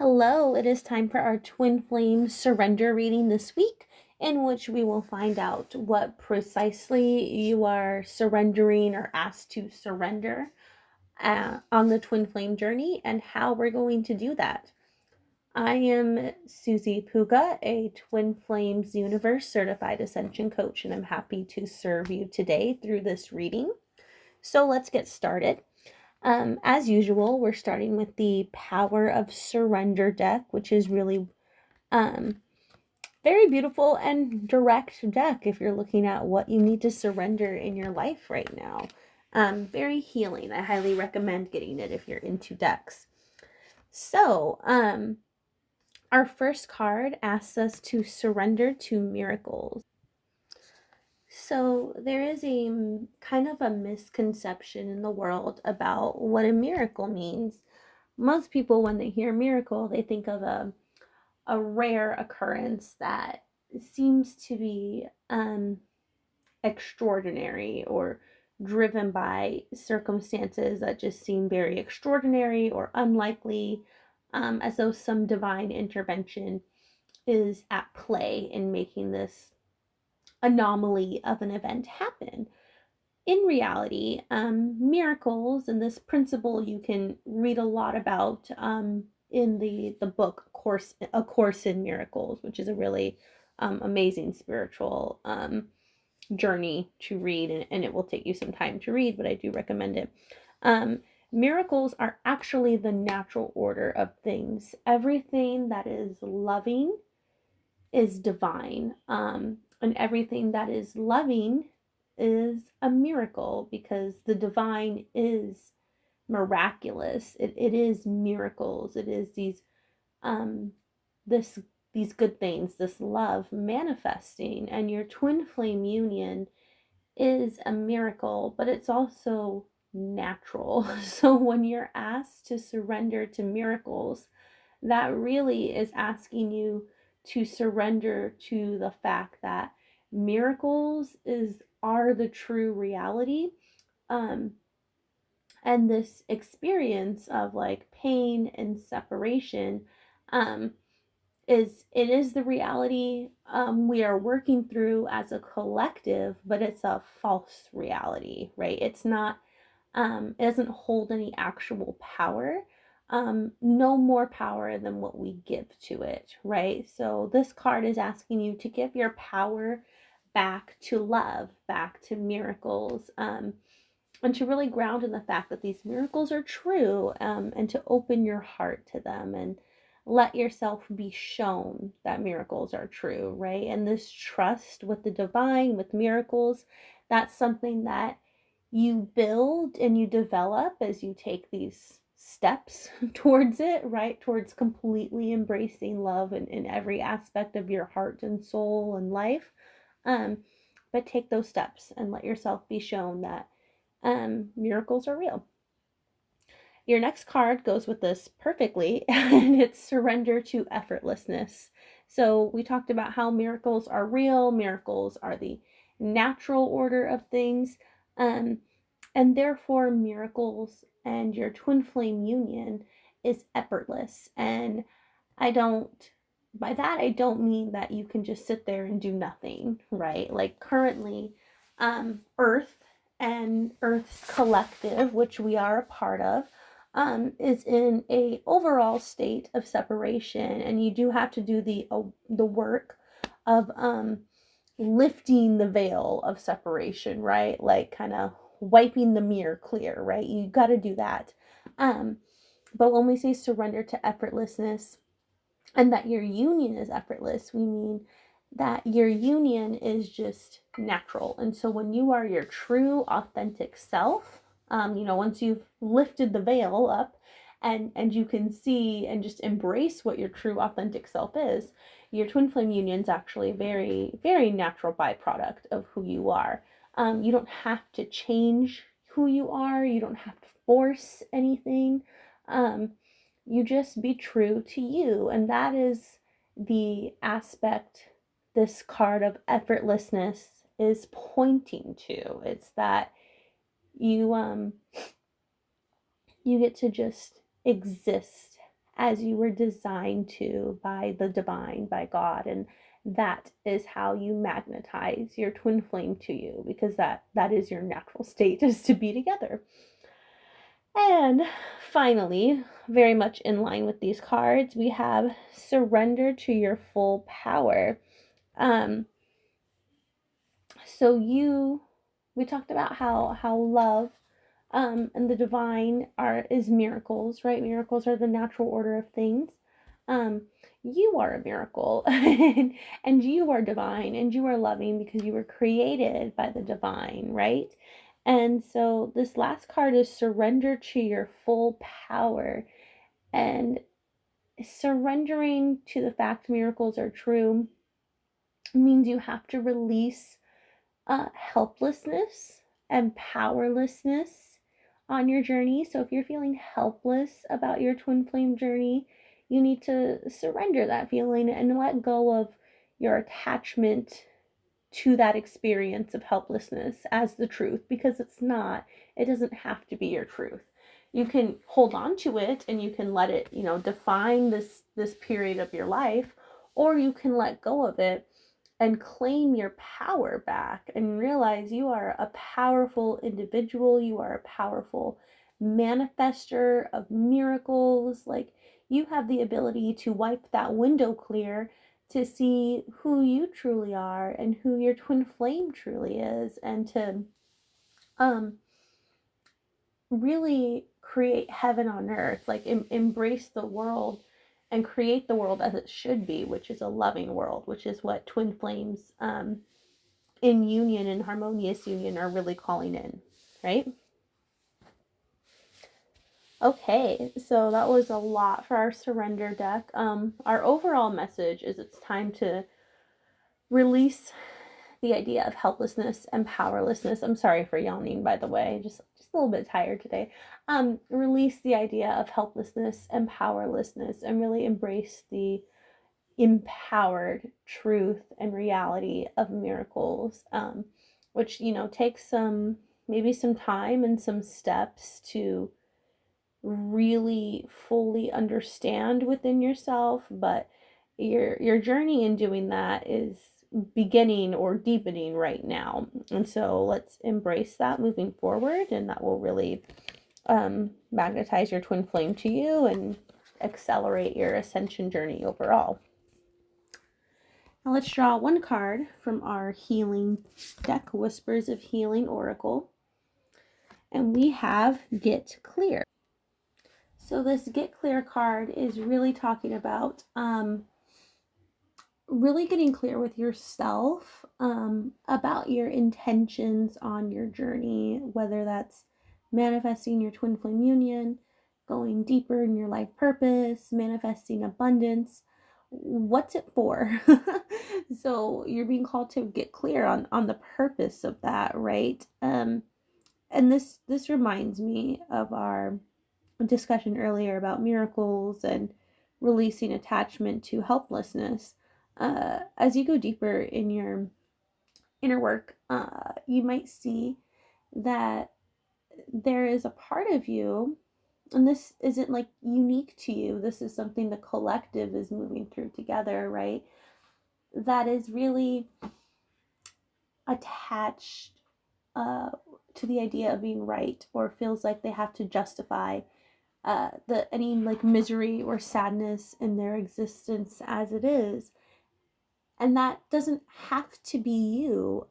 Hello, it is time for our twin flame surrender reading this week, in which we will find out what precisely you are surrendering or asked to surrender on the twin flame journey and how we're going to do that. I am Susie Puga, a Twin Flames Universe certified Ascension coach, and I'm happy to serve you today through this reading. So let's get started. As usual, we're starting with the Power of Surrender deck, which is really very beautiful and direct deck if you're looking at what you need to surrender in your life right now. Very healing. I highly recommend getting it if you're into decks. So, our first card asks us to surrender to miracles. So there is a kind of a misconception in the world about what a miracle means. Most people, when they hear miracle, they think of a rare occurrence that seems to be extraordinary or driven by circumstances that just seem very extraordinary or unlikely, as though some divine intervention is at play in making this anomaly of an event happen. In reality, miracles, and this principle you can read a lot about in the book A Course in Miracles, which is a really amazing spiritual journey to read, and it will take you some time to read, but I do recommend it. Miracles are actually the natural order of things. Everything that is loving is divine, and everything that is loving is a miracle because the divine is miraculous. It is miracles. It is um this these good things, this love manifesting, and your twin flame union is a miracle, but it's also natural. So when you're asked to surrender to miracles, that really is asking you to surrender to the fact that miracles are the true reality. um and this experience of like pain and separation um is the reality we are working through as a collective, but it's a false reality, right? It's not it doesn't hold any actual power, no more power than what we give to it, right? So this card is asking you to give your power back to love, back to miracles, and to really ground in the fact that these miracles are true, and to open your heart to them and let yourself be shown that miracles are true, right? And this trust with the divine, with miracles, that's something that you build and you develop as you take these steps towards it, right? Towards completely embracing love in every aspect of your heart and soul and life. Um, but take those steps and let yourself be shown that miracles are real. Your next card goes with this perfectly, and it's surrender to effortlessness. So we talked about how miracles are real, miracles are the natural order of things, and therefore miracles and your twin flame union is effortless. And I don't, by that, I don't mean that you can just sit there and do nothing, right? Like currently, Earth and Earth's collective, which we are a part of, is in a overall state of separation, and you do have to do the work of lifting the veil of separation, right? Like kind of wiping the mirror clear, right? You got to do that. But when we say surrender to effortlessness and that your union is effortless, we mean that your union is just natural. And so when you are your true authentic self, once you've lifted the veil up and you can see and just embrace what your true authentic self is, your twin flame union is actually a very, very natural byproduct of who you are. You don't have to change who you are. You don't have to force anything. You just be true to you. And that is the aspect this card of effortlessness is pointing to. It's that you you get to just exist as you were designed to by the divine, by God. And that is how you magnetize your twin flame to you, because that is your natural state, is to be together. And finally, very much in line with these cards, we have surrender to your full power. Um, so we talked about how love and the divine is miracles, right? Miracles are the natural order of things. Um, you are a miracle, and you are divine, and you are loving because you were created by the divine, right? And so this last card is surrender to your full power. And surrendering to the fact miracles are true means you have to release helplessness and powerlessness on your journey. So if you're feeling helpless about your twin flame journey, you need to surrender that feeling and let go of your attachment to that experience of helplessness as the truth, because it's not. It doesn't have to be your truth. You can hold on to it and you can let it, define this period of your life, or you can let go of it and claim your power back and realize you are a powerful individual. You are a powerful manifester of miracles. Like, you have the ability to wipe that window clear to see who you truly are and who your twin flame truly is, and to really create heaven on earth, like embrace the world and create the world as it should be, which is a loving world, which is what twin flames in union and harmonious union are really calling in, right? Okay, so that was a lot for our surrender deck. Our overall message is it's time to release the idea of helplessness and powerlessness. I'm sorry for yawning, by the way, just a little bit tired today. Release the idea of helplessness and powerlessness and really embrace the empowered truth and reality of miracles, which, takes maybe some time and some steps to really fully understand within yourself, but your journey in doing that is beginning or deepening right now. And so let's embrace that moving forward, and that will really magnetize your twin flame to you and accelerate your ascension journey overall. Now let's draw one card from our healing deck, Whispers of Healing Oracle. And we have Get Clear. So this Get Clear card is really talking about really getting clear with yourself about your intentions on your journey, whether that's manifesting your twin flame union, going deeper in your life purpose, manifesting abundance. What's it for? So you're being called to get clear on the purpose of that, right? And this reminds me of our discussion earlier about miracles and releasing attachment to helplessness. As you go deeper in your inner work, you might see that there is a part of you, and this isn't like unique to you, this is something the collective is moving through together, right? That is really attached to the idea of being right, or feels like they have to justify any like misery or sadness in their existence as it is. And that doesn't have to be you.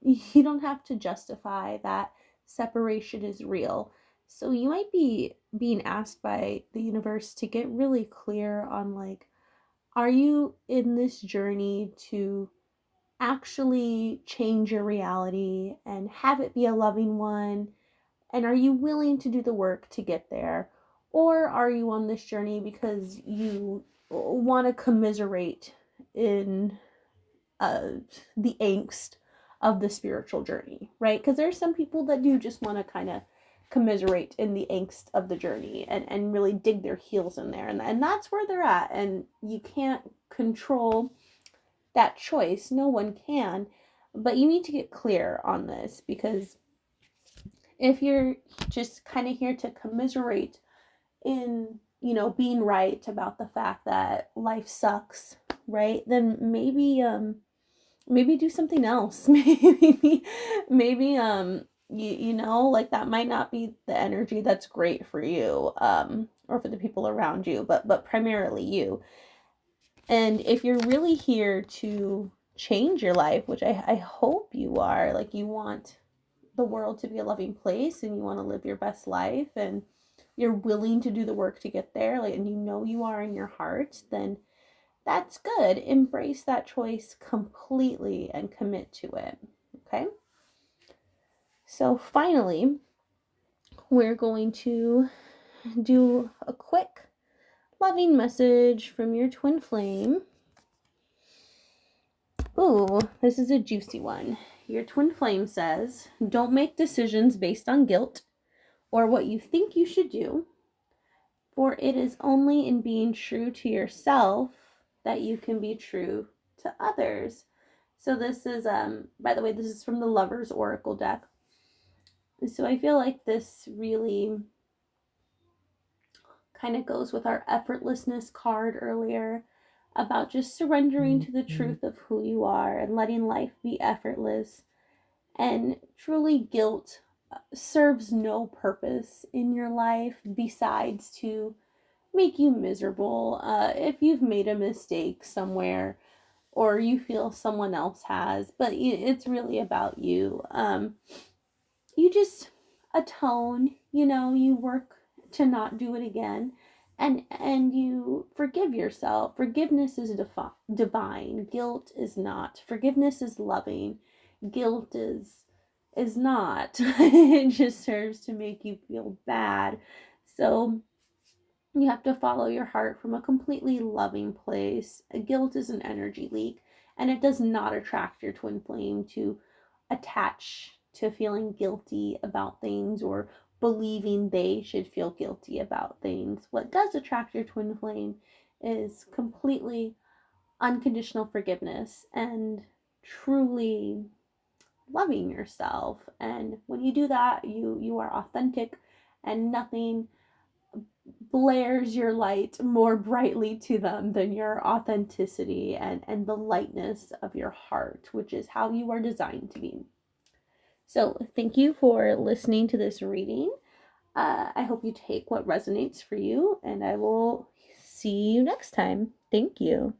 You don't have to justify that separation is real. So you might be being asked by the universe to get really clear on, like, are you in this journey to actually change your reality and have it be a loving one? And are you willing to do the work to get there? Or are you on this journey because you want to commiserate in the angst of the spiritual journey, right? Because there's some people that do just want to kind of commiserate in the angst of the journey and really dig their heels in there. And that's where they're at. And you can't control that choice. No one can. But you need to get clear on this, because if you're just kind of here to commiserate in being right about the fact that life sucks, right? Then maybe do something else. Maybe like that might not be the energy that's great for you, or for the people around you, but primarily you. And if you're really here to change your life, which I hope you are, like you want the world to be a loving place and you want to live your best life and you're willing to do the work to get there, like, and you are in your heart, then that's good. Embrace that choice completely and commit to it. Okay? So finally, we're going to do a quick loving message from your twin flame. Ooh, this is a juicy one. Your twin flame says, don't make decisions based on guilt or what you think you should do, for it is only in being true to yourself that you can be true to others. So this is, by the way, this is from the Lover's Oracle deck. So I feel like this really kind of goes with our effortlessness card earlier about just surrendering to the truth of who you are and letting life be effortless. And truly, guilt serves no purpose in your life besides to make you miserable. If you've made a mistake somewhere or you feel someone else has, but it's really about you. You just atone, you work to not do it again, and you forgive yourself. Forgiveness is divine. Guilt is not. Forgiveness is loving. Guilt is not. It just serves to make you feel bad. So you have to follow your heart from a completely loving place. Guilt is an energy leak, and it does not attract your twin flame to attach to feeling guilty about things or believing they should feel guilty about things. What does attract your twin flame is completely unconditional forgiveness and truly loving yourself. And when you do that, you are authentic, and nothing blares your light more brightly to them than your authenticity and the lightness of your heart, which is how you are designed to be. So thank you for listening to this reading. I hope you take what resonates for you, and I will see you next time. Thank you.